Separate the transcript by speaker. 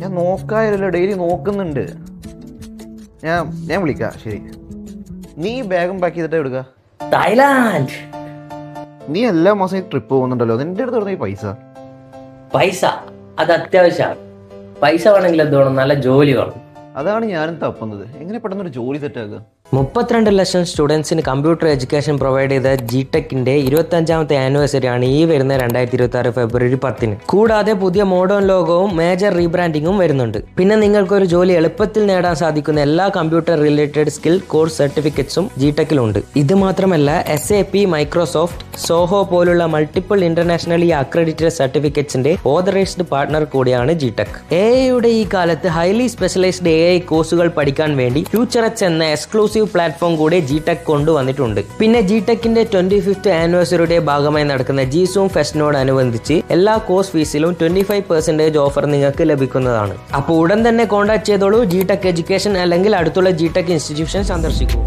Speaker 1: ഞാൻ നോക്കാറില്ല, ഡെയിലി നോക്കുന്നുണ്ട്. ഞാൻ വിളിക്കാം. ശരി, നീ ബാഗും പാക്ക് ചെയ്തിട്ട് എടുക്കുക.
Speaker 2: തായ്ലാൻഡ്.
Speaker 1: നീ എല്ലാ മാസം ട്രിപ്പ് പോകുന്നുണ്ടല്ലോ, നിന്റെ അടുത്ത് തുടങ്ങി
Speaker 2: പൈസ അത് അത്യാവശ്യമാണ്. പൈസ വേണമെങ്കിൽ എന്ത് വേണം? നല്ല ജോലി വേണം.
Speaker 1: അതാണ് ഞാനും തപ്പുന്നത്. എങ്ങനെ പെട്ടെന്നൊരു ജോലി സെറ്റാക്കുക?
Speaker 2: 32 ലക്ഷം സ്റ്റുഡൻസിന് കമ്പ്യൂട്ടർ എഡ്യൂക്കേഷൻ പ്രൊവൈഡ് ചെയ്ത ജിടെക്കിന്റെ 25ാമത്തെ ആനിവേഴ്സറി ആണ് ഈ വരുന്ന 2026 ഫെബ്രുവരി 10. കൂടാതെ പുതിയ മോഡേൺ ലോഗോവും മേജർ റീബ്രാൻഡിങ്ങും വരുന്നുണ്ട്. പിന്നെ നിങ്ങൾക്കൊരു ജോലി എളുപ്പത്തിൽ നേടാൻ സാധിക്കുന്ന എല്ലാ കമ്പ്യൂട്ടർ റിലേറ്റഡ് സ്കിൽ കോഴ്സ് സർട്ടിഫിക്കറ്റ്സും ജിടെക്കിലുണ്ട്. ഇത് മാത്രമല്ല SAP, മൈക്രോസോഫ്റ്റ്, സോഹോ പോലുള്ള മൾട്ടിപ്പിൾ ഇന്റർനാഷണലി അക്രഡിറ്റഡ് സർട്ടിഫിക്കറ്റ്സിന്റെ ഓതറൈസ്ഡ് പാർട്ണർ കൂടിയാണ് ജിടെക്. AI ഈ കാലത്ത് ഹൈലി സ്പെഷ്യലൈസ്ഡ് AI കോഴ്സുകൾ പഠിക്കാൻ വേണ്ടി ഫ്യൂച്ചറെക്സ് എന്ന എക്സ്ക്ലൂസീവ് പ്ലാറ്റ്ഫോം കൂടി ജിടെക് കൊണ്ടുവന്നിട്ടുണ്ട്. പിന്നെ ജിടെക്കിന്റെ 25th ആനിവേഴ്സറിയുടെ ഭാഗമായി നടക്കുന്ന ജിസൂം ഫെസ്റ്റിനോടനുബന്ധിച്ച് എല്ലാ കോഴ്സ് ഫീസിലും 25% ഓഫർ നിങ്ങൾക്ക് ലഭിക്കുന്നതാണ്. അപ്പോൾ ഉടൻ തന്നെ കോൺടാക്ട് ചെയ്തോളൂ ജിടെക് എഡ്യൂക്കേഷൻ, അല്ലെങ്കിൽ അടുത്തുള്ള ജിടെക് ഇൻസ്റ്റിറ്റ്യൂഷൻ സന്ദർശിക്കൂ.